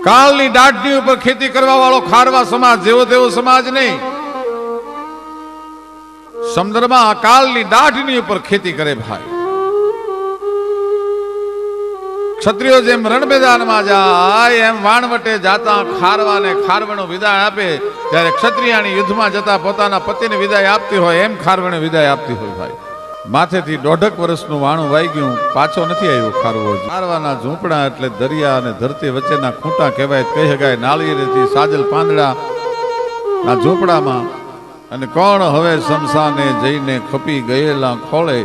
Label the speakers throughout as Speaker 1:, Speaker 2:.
Speaker 1: કાળની દાઢની ઉપર ખેતી કરવા વાળો ખારવા સમાજ જેવો તેવો સમાજ નહીં. સમુદ્રમાં કાળની દાઢની ઉપર ખેતી કરે ભાઈ. ક્ષત્રિયો જેમ રણ મેદાનમાં જાય એમ વાણવટે જાતા ખારવાને ખારવણો વિદાય આપે, ત્યારે ક્ષત્રિયાની યુદ્ધમાં જતા પોતાના પતિને વિદાય આપતી હોય એમ ખારવણે વિદાય આપતી હોય ભાઈ. માથેથી 1.5 વર્ષનું વાણું વાઈ ગયું, પાછો નથી આવ્યો ખારવો. ખારવાના ઝૂંપડા એટલે દરિયા અને ધરતી વચ્ચેના ખૂંટા કહેવાય, કહી શકાય. નાળિયેરથી સાજલ પાંદડા ના ઝૂંપડામાં. અને કોણ હવે શમશાને જઈને ખપી ગયેલા ખોળે,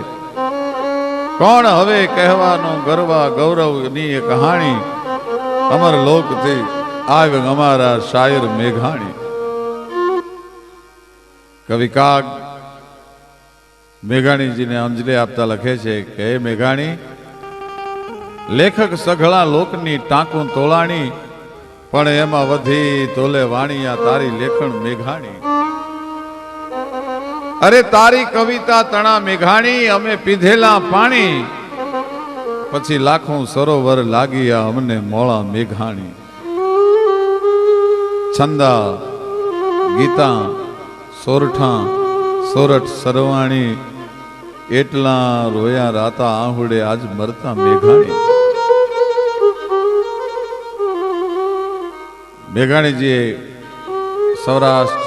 Speaker 1: કોણ હવે કહેવાનો ગરવા ગૌરવની એ કહાણી, અમર લોકથી આવ અમારા શાયર મેઘાણી. કવિ કાગ મેઘાણીજીને અંજલિ આપતા લખે છે કે હે મેઘાણી, લેખક સઘળા લોકની ટાંકું તોલાણી, પણ એમાં વધી તોલે વાણિયા તારી લેખણ મેઘાણી. અરે તારી કવિતા તણા મેઘાણી, અમે પીધેલા પાણી, પછી લાખો સરોવર લાગીયા અમને મોળા મેઘાણી. છંદા ગીતા સોરઠા સોરઠ સરવાણી, એટલા રોયા રાતા આહુડે આજ મરતા મેઘાણી. મેઘાણીજીએ સૌરાષ્ટ્ર,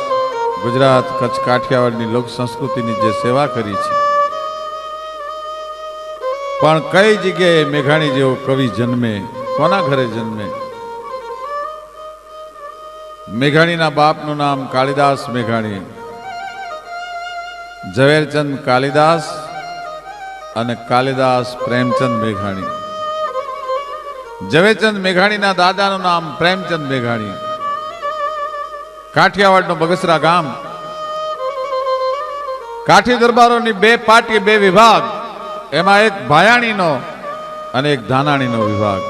Speaker 1: ગુજરાત, કચ્છ, કાઠિયાવાડની લોક સંસ્કૃતિની જે સેવા કરી છે, પણ કઈ જગ્યાએ મેઘાણી જેવો કવિ જન્મે, કોના ઘરે જન્મે? મેઘાણીના બાપનું નામ કાલિદાસ મેઘાણી, ઝવેરચંદ કાલિદાસ અને કાલિદાસ પ્રેમચંદ મેઘાણી. ઝવેરચંદ મેઘાણીના દાદાનું નામ પ્રેમચંદ મેઘાણી. કાઠિયાવાડનું બગસરા ગામ. કાઠી દરબારોની 2 પાટી, 2 વિભાગ, એમાં એક ભાયાણીનો અને એક ધાનાણીનો વિભાગ.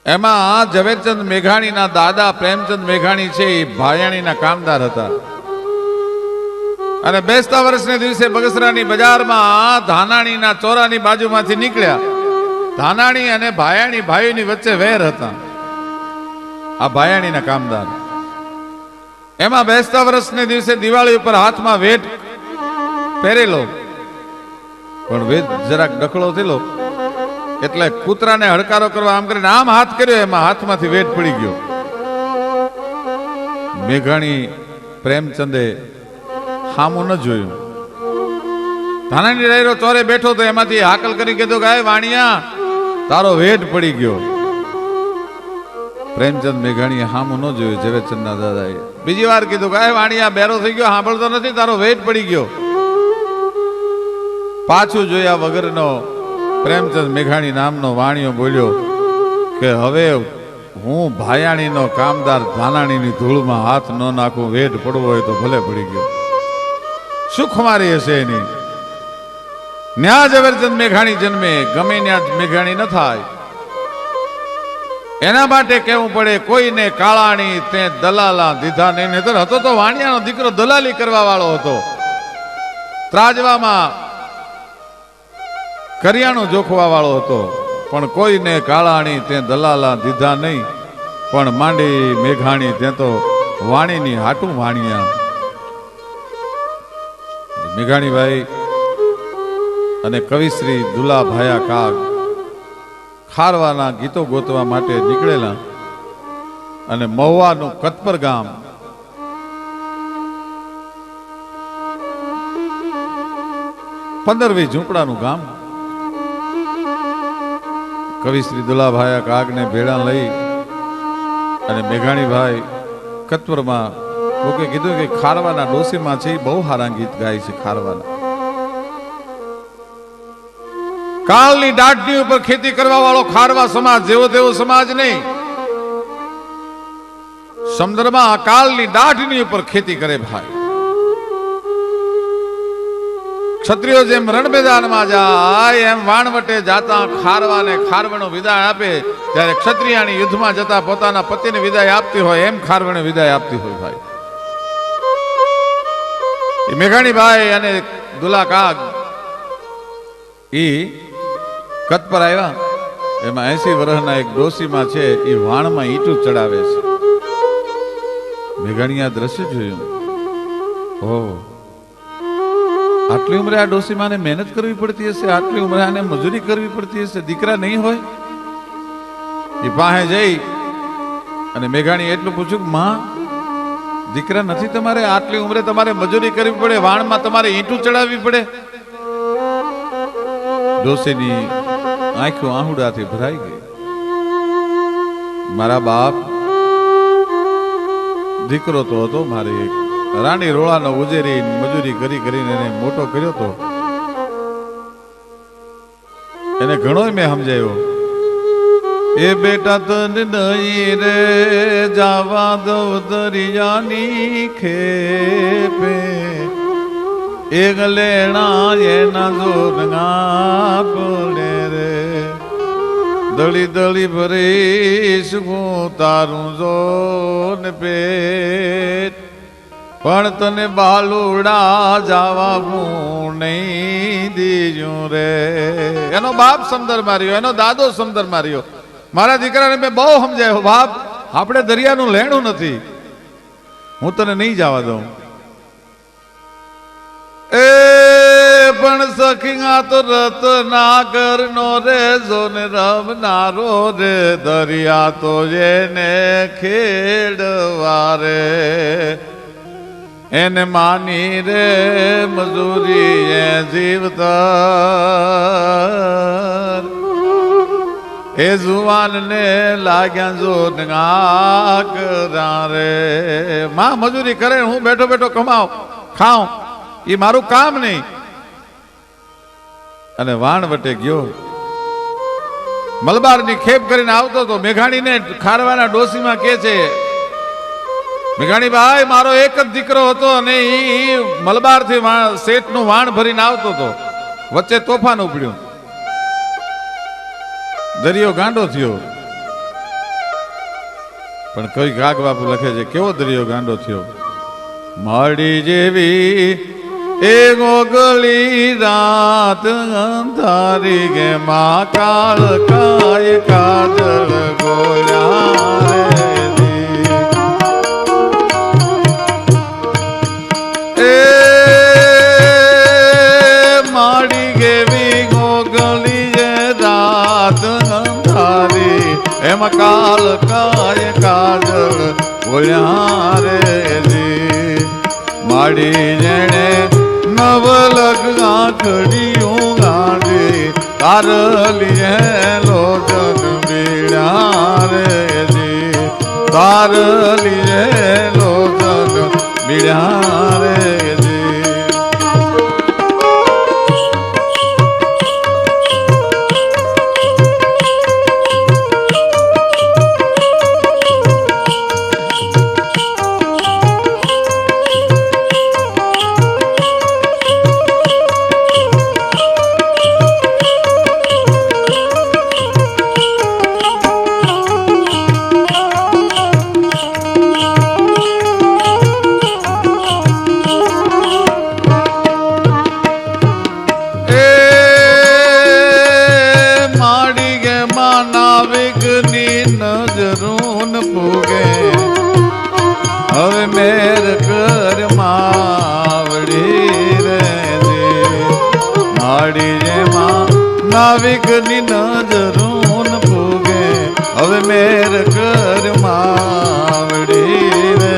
Speaker 1: એમાં ઝવેરચંદ મેઘાણીના દાદા પ્રેમચંદ મેઘાણી છે એ ભાયાણીના કામદાર હતા. અને બેસતા વર્ષને દિવસે બગસરાની બજારમાં ધાનાણીના ચોરાની બાજુમાંથી નીકળ્યા. ધાનાણી અને ભાયાણી ભાઈની વચ્ચે વેર હતા. આ ભાયાણીના કામદાર. એમાં બેસતા વર્ષને દિવસે દિવાળી ઉપર હાથમાં વેટ પહેરેલો, પણ વેટ જરાક ડખળો થયેલો એટલે કૂતરાને હડકારો કરવા આમ કરીને આમ હાથ કર્યો, એમાં હાથમાંથી વેટ પડી ગયો. મેઘાણી પ્રેમચંદે હામું ન જોયું. ધાનાણી ડાયરો ચોરે બેઠો તો એમાંથી હાકલ કરી કીધું કે વાણિયા, તારો વેટ પડી ગયો. પ્રેમચંદ મેઘાણીએ હામું ન જોયું. ઝવેરચંદના દાદાએ બીજી વાર કીધું કે વાણિયા, બેરો થઈ ગયો, સાંભળતો નથી, તારો વેટ પડી ગયો. પાછું જોયા વગરનો પ્રેમચંદ મેઘાણી નામનો વાણિયો બોલ્યો કે હવે હું ભાયાણીનો કામદાર ધાનાણીની ધૂળમાં હાથ ન નાખું, વેટ પડવો હોય તો ભલે પડી ગયો. શું ખુમારી હશે એની? ન્યા ઝવેરચંદ મેઘાણી જન્મે, ગમે ન્યા મેઘાણી ન થાય. એના માટે કેવું પડે, કોઈને કાળાણી તે દલાલા દીધા નહીં. નહીતર હતો તો વાણિયાનો દીકરો દલાલી કરવા વાળો હતો. ત્રાજવામાં કરિયાણું જોખવા વાળો હતો, પણ કોઈને કાળાણી તે દલાલા દીધા નહીં. પણ માંડી મેઘાણી તે તો વાણીની હાટું વાણિયા. મેઘાણીભાઈ અને કવિશ્રી દુલા ભાયા કાગ ખારવાના ગીતો ગોતવા માટે નીકળેલા. અને મહુવાનું કતપર ગામ, પંદરવી ઝૂંપડાનું ગામ. કવિશ્રી દુલાભાયા કાગને ભેળા લઈ અને મેઘાણીભાઈ કતપરમાં લોકે કીધું કે ખારવાના ડોસીમાં છે, બહુ સારા ગીત ગાય છે ખારવાના. કાળની દાઢની ઉપર ખેતી કરવા વાળો ખારવા સમાજ જેવો તેવો સમાજ નહીં. સમુદ્રમાં કાળની દાઢની ઉપર ખેતી કરે ભાઈ. ક્ષત્રિયો જેમ રણ મેદાનમાં જાય એમ વાણવટે જાતા ખારવાને ખારવણો વિદાય આપે, ત્યારે ક્ષત્રિયાની યુદ્ધમાં જતા પોતાના પતિને વિદાય આપતી હોય એમ ખારવણે વિદાય આપતી હોય ભાઈ. મેઘાણીભાઈ અને દુલા કાગ ઈ કત પર આવ્યા એમાં 80 વર્ષના એક ડોસીમાં છે, એ વાણમાં ઈંટું ચડાવે છે. મેઘાણીયા દ્રશ્ય જોયું. ઓહ, આટલી ઉંમરે આ ડોસીમાને મહેનત કરવી પડતી હશે, આટલી ઉંમરે આને મજૂરી કરવી પડતી હશે, દીકરા નહીં હોય. એ પાસે જઈ અને મેઘાણી એટલું પૂછ્યું, માં દીકરા નથી તમારે? આટલી ઉંમરે તમારે મજૂરી કરવી પડે, વાણમાં તમારે ઈંટું ચડાવવી પડે? ડોસીની આંખો આહુડાથી ભરાઈ ગઈ. મારા બાપ દીકરો તો હતો, મારી એક રાણી રોળાનો ઉજેરી મજૂરી કરી કરીને એને મોટો કર્યો તો. એને ઘણો મેં સમજાયો, એ બેટા તને નહીં રે જાવા દઉં દરિયાની ખેપે, એક લેણા એના જોરંગા પડે રે, દળી દળી ભરીશ હું તારું જોન પેટ, પણ તને બાલુડા જાવા હું નહીં દીજું રે. એનો બાપ સમદર માર્યો, એનો દાદો સમદર માર્યો. મારા દીકરાને મેં બહુ સમજાયો, બાપ આપણે દરિયાનું લેણું નથી, હું તને નહીં જવા દઉં. એ પણ સખીયા તો રત્નાકર નો રે જોને રમનારો રે, દરિયા તો એને ખેડવા રે, એને માની રે મજૂરી એ જીવતર, એ જુવાન ને લાગ્યા જો કરા રે. માં મજૂરી કરે, હું બેઠો બેઠો કમાઉં ખાઉં, એ મારું કામ નહીં. અને વાણ વટે ગયો, મલબારની ખેપ કરીને આવતો તો. મેઘાણીને ખારવાના ડોસીમાં કે છે, મેઘાણી ભાઈ મારો એક જ દીકરો હતો અને એ મલબારથી શેઠનું વાણ ભરીને આવતો હતો. વચ્ચે તોફાન ઉપડ્યું, દરિયો ગાંડો થયો. પણ કઈ ગાગ બાપુ લખે છે, કેવો દરિયો ગાંડો થયો. માડી જેવી એ ગોગલી રાત અંધારી ગે, મા કાળ કાય કાજલ ગોયા રે, માડી ગેવી ગોગલી રાત અંધારી, એમ કાલ કાય કાજલ ગોયા રે. માડી જેણે નવલગ આંખડીયું ગાંડી, તારલીએ લોજન બીડા રે, તારલીએ લોજન બીડા રે. નજરૂન પૂગે હવે મેર કર માવડી રે, માડી જેમાં નાવિકની નજરૂન પૂગે હવે મેર કર માવડી રે.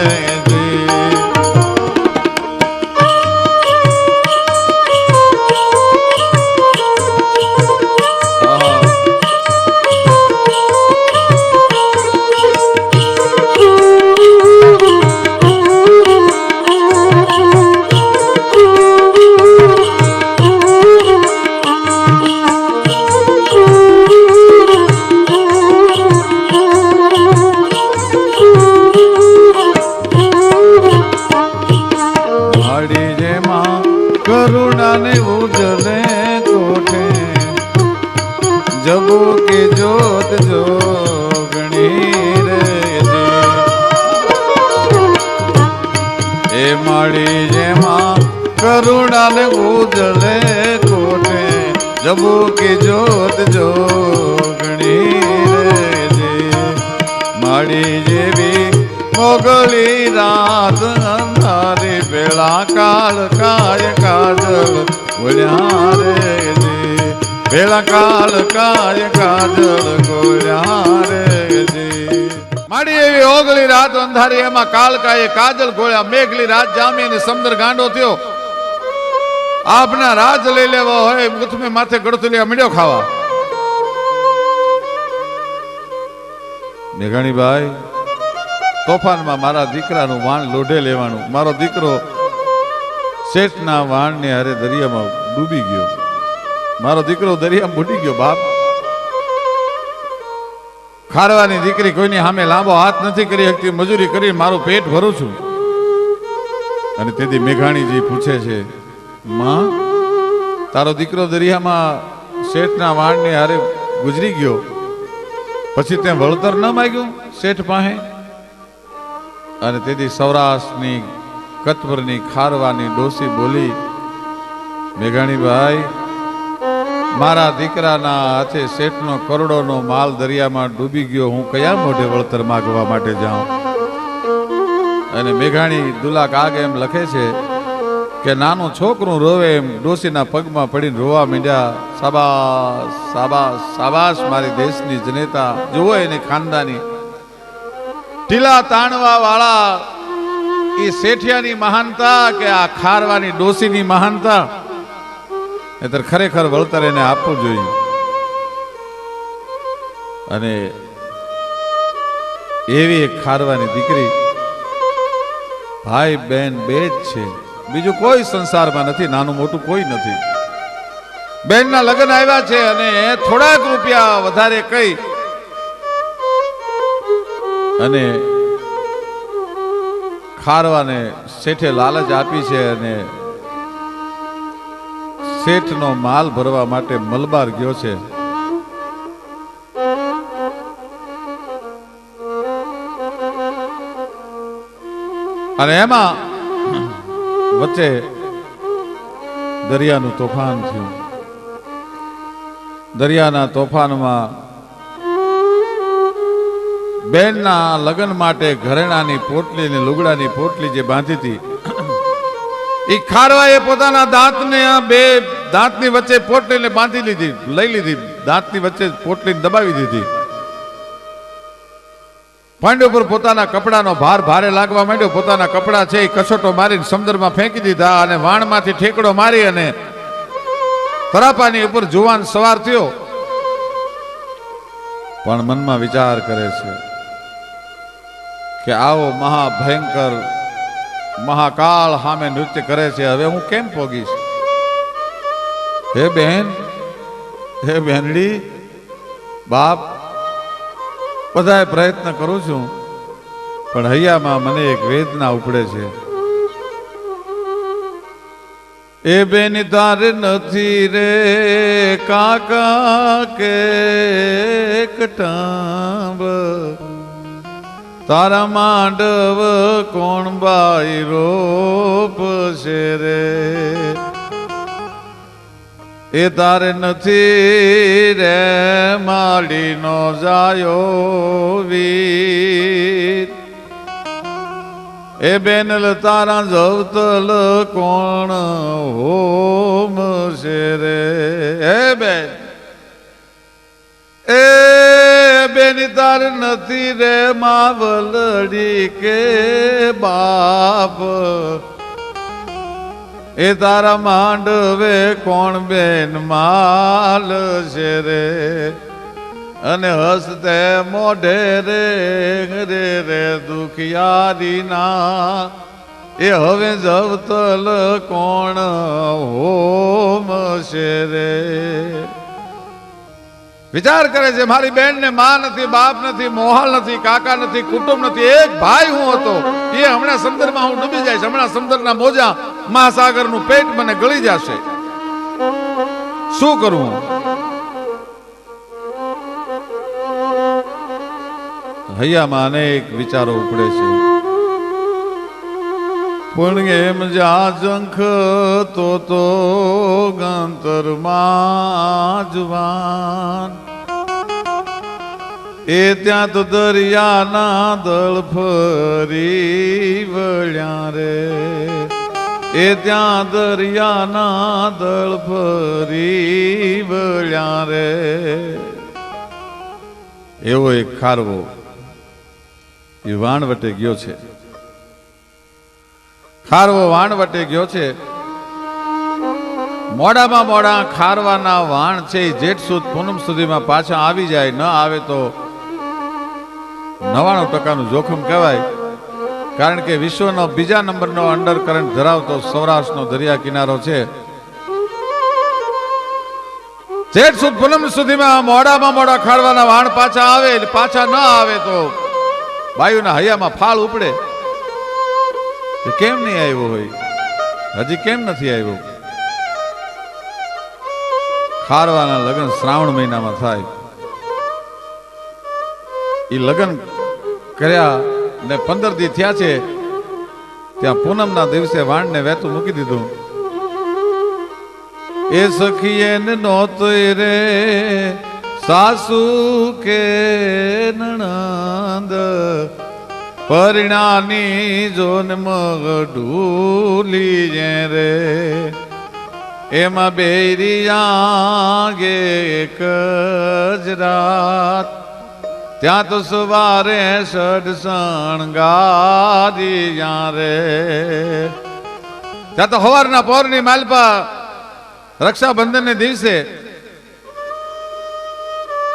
Speaker 1: કરુણાને ઉજલે કોઠે જબો કે જોત જોગણી રે, એ માડી જેમાં કરુણાને ઉજલે કોઠે જબો કે જોત જોગણી માડી જેવી મોગલી રાત અંધારી પેલા કાળ કાય કાજલ બોલ્યા રે જી પેલા કાળ કાય કાજલ બોલ્યા રે જી માડી એવી ઓગળી રાત અંધારી એમાં કાળ કાય કાજલ ગોળ્યા મેઘલી રાત જામી અને સમુદ્ર ગાંડો થયો આપના રાજ લઈ લેવા હોય મુથમે માથે ગળતુલિયા મીડ્યો ખાવા મેઘાણીભાઈ તોફાનમાં મારા દીકરાનું વાણ લોઢે લેવાનું મારો દીકરો શેઠના વાણને હારે દરિયામાં ડૂબી ગયો મારો દીકરો દરિયામાં બુડી ગયો બાપ ખારવાની દીકરી કોઈની સામે લાંબો હાથ નથી કરી શકતી મજૂરી કરી મારું પેટ ભરું છું અને તેથી મેઘાણીજી પૂછે છે માં તારો દીકરો દરિયામાં શેઠના વાણને હારે ગુજરી ગયો પછી તે વળતર ન માગ્યું શેઠ પાસે અને તેથી સૌરાષ્ટ્રની કચ્છભરની ખારવાની ડોસી બોલી મેઘાણીભાઈ મારા દીકરાના હાથે શેઠનો કરોડોનો માલ દરિયામાં ડૂબી ગયો હું કયા મોઢે વળતર માગવા માટે જાઉં અને મેઘાણી દુલા કાગ એમ લખે છે કે નાનું છોકરું રોવે એમ ડોસીના પગમાં પડીને રોવા માંડ્યા સાબાસ સાબાસ સાબાસ મારી દેશની જનેતા જુઓ એની ખાનદાની ટીલા તાણવા વાળા એ શેઠિયાની મહાનતા કે આ ખારવાની ડોસીની મહાનતા નહીતર ખરેખર વળતર એને આપવું જોઈએ અને એવી એક ખારવાની દીકરી ભાઈ બેન બે જ છે બીજું કોઈ સંસારમાં નથી નાનું મોટું કોઈ નથી બેનના લગ્ન આવ્યા છે અને થોડાક રૂપિયા વધારે કઈ અને ખારવાને શેઠે લાલચ આપી છે અને શેઠનો માલ ભરવા માટે મલબાર ગયો છે અને એમાં વચ્ચે દરિયાનું તોફાન થયું દરિયાના તોફાનમાં બેનના લગ્ન માટે ઘરેણાની પોટલી ને લુગડાની પોટલી જે બાંધી હતી એ ખારવાએ પોતાના દાંતને બે દાંતની વચ્ચે પોટલીને બાંધી લીધી લઈ લીધી દાંતની વચ્ચે પોટલીને દબાવી દીધી પાંડ્યો પર પોતાના કપડાનો ભાર ભારે લાગવા માંડ્યો પોતાના કપડા છે એ કસોટો મારીને સમુદ્રમાં ફેંકી દીધા અને વાણમાંથી ઠેકડો મારી અને તરાપાની ઉપર જુવાન સવાર થયો પણ મનમાં વિચાર કરે છે કે આવો મહાભયંકર મહાકાળ સામે નૃત્ય કરે છે હવે હું કેમ પોગીશ હે બહેન હે બહેનડી બાપ બધાય પ્રયત્ન કરું છું પણ હૈયામાં મને એક વેદના ઉપડે છે એ બેન તાર નથી રે કાકા કે કટાંબ તારા માંડવ કોણ બાઈ રોપ છે રે એ તારે નથી રે માડીનો જાયો વીર એ બેનલ તારા જવતલ કોણ હોમ છે રે એ બેન એ બેની તાર નથી રે માવલડી કે બાપ એ તારા માંડવે કોણ બેન માલ છે રે અને હસતે મોઢે રે રે રે દુખિયારી ના એ હવે જવતલ કોણ હોમ છે રે વિચાર કરે છે મારી બેન ને માં નથી બાપ નથી મોહાલ નથી કાકા નથી કુટુંબ નથી એક ભાઈ હું હતો એ હમણાં સમુદ્રમાં હું ડૂબી જાય હમણાં સમુદ્રના મોજા મહાસાગરનું પેટ મને ગળી જશે શું કરું હૈયામાં અનેક વિચારો ઉપડે છે પણ એમ જા જંખ તો ગંતરમાં જવાન એ ત્યાં તો દરિયાના દળ ફરી વળ્યા રે, એ ત્યાં દરિયાના દળ ફરી વળ્યા રે. એવો એક ખારવો એ વાણવટે ગયો છે. ખારવો વાણવટે ગયો છે. મોડામાં મોડા ખારવાના વાણ છે જેઠ સુદ પૂનમ સુધીમાં પાછા આવી જાય, ન આવે તો 99% જોખમ કહેવાય. કારણ કે વિશ્વનો બીજા નંબરનો અંડર કરંટ ધરાવતો સૌરાષ્ટ્રનો દરિયા કિનારો છે. જેઠ સુદ પૂનમ સુધીમાં મોડામાં મોડા ખારવાના વાણ પાછા આવે, પાછા ન આવે તો વાયુના હૈયામાં ફાળ ઉપડે. કેમ નહીં આવ્યો હોય, હજી કેમ નથી આવ્યો? ખારવાના લગ્ન શ્રાવણ મહિનામાં થાય. એ લગ્ન કર્યા ને 15 દી થયા છે, ત્યાં પૂનમના દિવસે વાણને વહેતું મૂકી દીધું. એ સખીએ નોત રે સાસુ કે નણંદ, પરિણાની જોન મગ ઢૂલી રે, એમાં બેરિયા ગે એક જ રાત, ત્યાં તો સવારે સડ શણગારિયા રે. ત્યાં તો સવારના પોરની માલપા રક્ષાબંધન ને દિવસે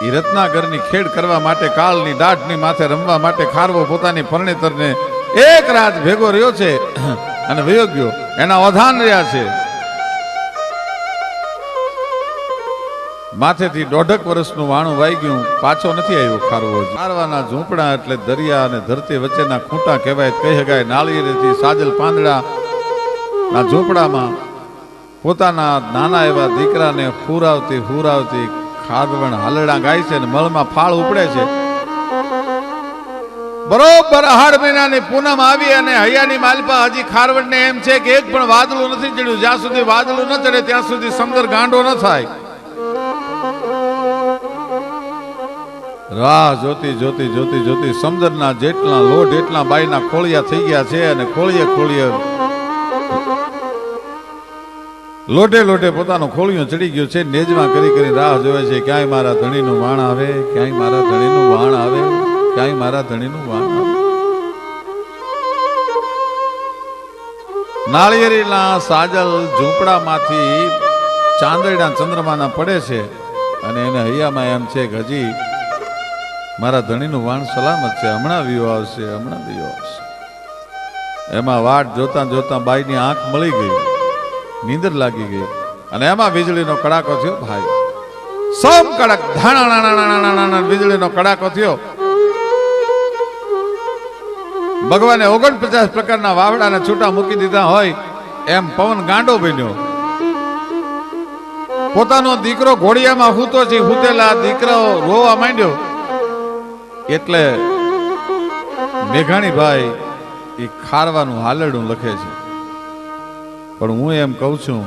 Speaker 1: ઈ રત્નાગરની ખેડ કરવા માટે, કાળની દાઢની માથે રમવા માટે ખારવો પોતાની પરણેતરને એક રાત ભેગો રહ્યો છે અને વયો ગયો. એના અવધાન રહ્યા છે. માથેથી 1.5 વર્ષનું વાણું વાઈ ગયું, પાછો નથી આવ્યો ખારવો. ખારવાના ઝૂંપડા એટલે દરિયા અને ધરતી વચ્ચેના ખૂંટા કહેવાય, કહી શકાય. નાળિયેરથી સાજલ પાંદડા ના ઝૂંપડામાં પોતાના નાના એવા દીકરાને હુરાવતી હુરાવતી ખારવણ હાલડા ગાય છે અને મળમાં ફાળ ઉપડે છે. બરોબર 8 મહિનાની પૂનમ આવી અને હૈયાની માલપા હજી ખારવણને એમ છે કે એક પણ વાદળું નથી ચડ્યું. જ્યાં સુધી વાદળું ન ચડે ત્યાં સુધી સમંદર ગાંડો ન થાય. રાહ જોતી જોતી જોતી જોતી સમંદરના જેટલા લોટ એટલા બાઈના ખોળિયા થઈ ગયા છે અને ખોળીએ ખોળીએ લોટે લોટે પોતાનો ખોળિયો ચડી ગયો છે. નેજમાં કરી કરી રાહ જોવે છે, ક્યાંય મારા ધણીનું વાણ આવે, ક્યાંય મારા ધણીનું વાણ આવે, ક્યાંય મારા ધણીનું વાણ આવે. નાળિયેરીના સાજલ ઝૂંપડામાંથી ચાંદડીના ચંદ્રમાના પડે છે અને એને હૈયામાં એમ છે કે હજી મારા ધણીનું વાણ સલામત છે, હમણાં વિયો આવશે, હમણાં વિયો આવશે. એમાં વાટ જોતા જોતા બાઈની આંખ મળી ગઈ, નીંદર લાગી ગઈ અને એમાં વીજળીનો કડાકો થયો. ભાઈ સમ કડક ધાણા વીજળીનો કડાકો થયો. ભગવાને 49 પ્રકારના વાવડાને છૂટા મૂકી દીધા હોય એમ પવન ગાંડો બન્યો. પોતાનો દીકરો ઘોડિયામાં હૂતો છે, હૂતેલા દીકરો રોવા માંડ્યો. એટલે મેઘાણી ભાઈ એ ખારવાનું હાલરડું લખે છે. પણ હું એમ કહું છું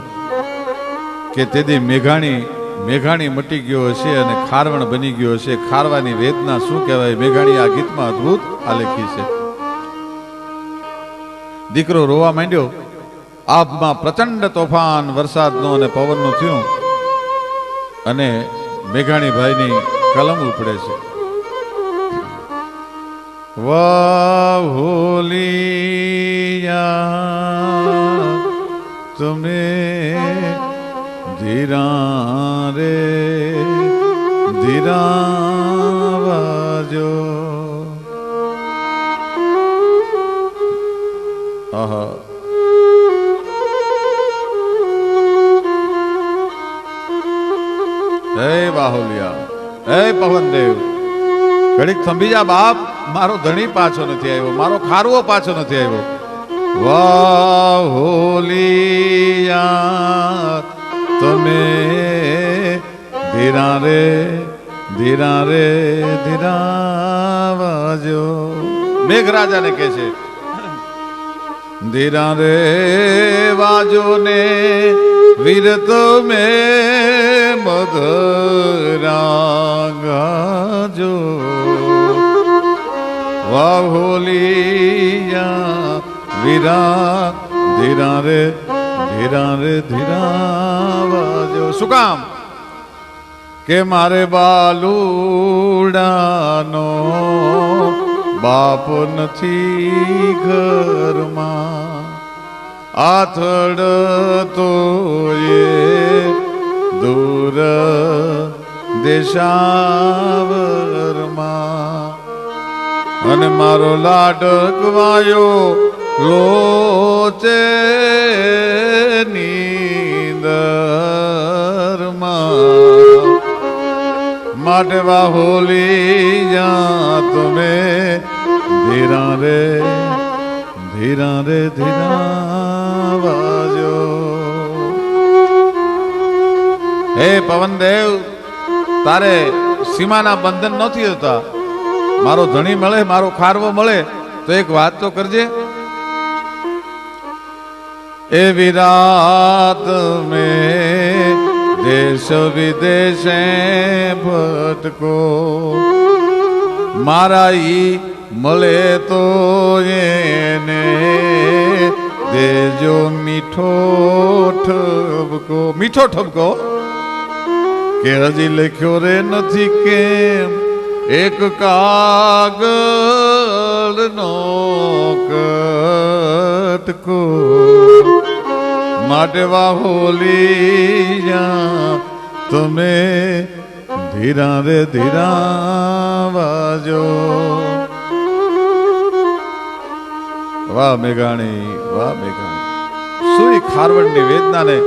Speaker 1: કે તેથી મેઘાણી મટી ગયો હશે અને ખારવણ બની ગયો હશે. ખારવાની વેદના શું કહેવાય, મેઘાણી આ ગીતમાં અદભુત આલેખી છે. દીકરો રોવા માંડ્યો. આભમાં પ્રચંડ તોફાન વરસાદનો અને પવનનું થયું અને મેઘાણી ભાઈની કલમ ઉપડે છે. વાહોલિયા તમે ધીરા રે ધીરા વાજો. આહા હે બાહુલિયા, હે પવનદેવ, ઘડીક થંભી જા બાપ. મારો ધણી પાછો નથી આવ્યો, મારો ખારવો પાછો નથી આવ્યો. વાહોલિયા તમે ધીરા રે ધીરા રે ધીરા વાજો. મેઘરાજાને કહે છે ધીરા રે વાજો ને વીર તમે મધરા ગાજો. વાહોલિયા વીરા ધીરા રે ધીરા વાજો. શું કામ? કે મારે બાલુડાનો બાપ નથી ઘરમાં, આથડ તો એ દૂર દેશાવરમાં, અને મારો લાડકવાયો લોચે નીંદરમાં, માટે વાહોલી જા તમે ધીરા રે ધીરા વાજો. હે પવનદેવ, તારે સીમાના બંધન નથી હોતા. મારો ધણી મળે, મારો ખારવો મળે તો એક વાત તો કરજે. એ વિરાત મેં દેશ વિદેશે ભટકો, મારા ઈ મળે તો એને દેજો મીઠો ઠપકો. મીઠો ઠપકો કે હજી લખ્યો રે નથી કેમ એક કાગળનો કટકો, માટે વાહોલી જા તમે ધીરા રે ધીરા વાજો. વાહ મેઘાણી, વાહ મેઘાણી. સુઈ ખારવડની વેદનાને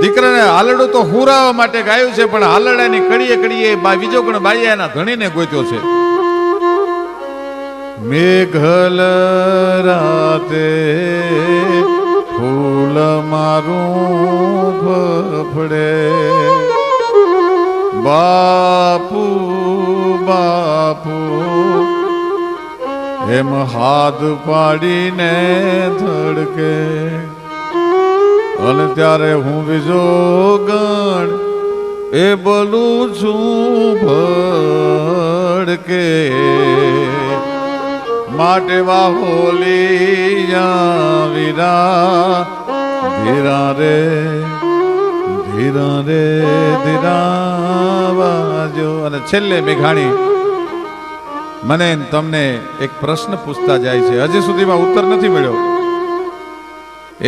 Speaker 1: દીકરાને હાલડું તો હુરાવા માટે ગાયું છે, પણ હાલડાની કડીએ કડીએ બીજો ગણ બાઈએ એના ધણીને ગોત્યો છે. મેઘલ રાતે ફૂલ મારું ફફડે, બાપુ બાપુ એમ હાથ પાડીને ધડકે, અને ત્યારે હું બીજો ગણ એ બોલું છું ભડકે, માટે વાહોલી વીરા ધીરા રે ધીરા વાજો. અને છેલ્લે મેઘાણી મને તમને એક પ્રશ્ન પૂછતા જાય છે, હજી સુધીમાં ઉત્તર નથી મળ્યો.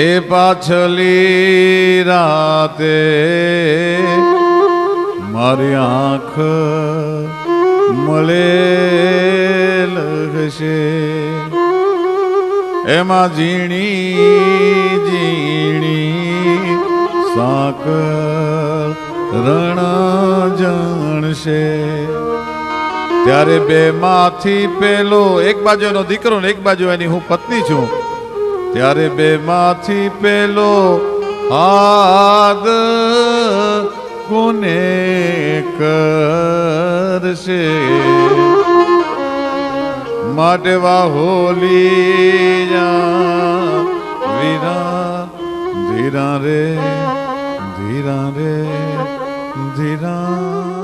Speaker 1: એ પાછલી રાતે મારી આંખ મળે લગશે, એમાં ઝીણી ઝીણી સાકર રણ જણશે, ત્યારે બે માંથી પેલો, એક બાજુ એનો દીકરો ને એક બાજુ એની હું પત્ની છું, ત્યારે બે માંથી પેલો હાદ કોને કરશે, માટે વાહોલી વીરા ધીરા રે ધીરા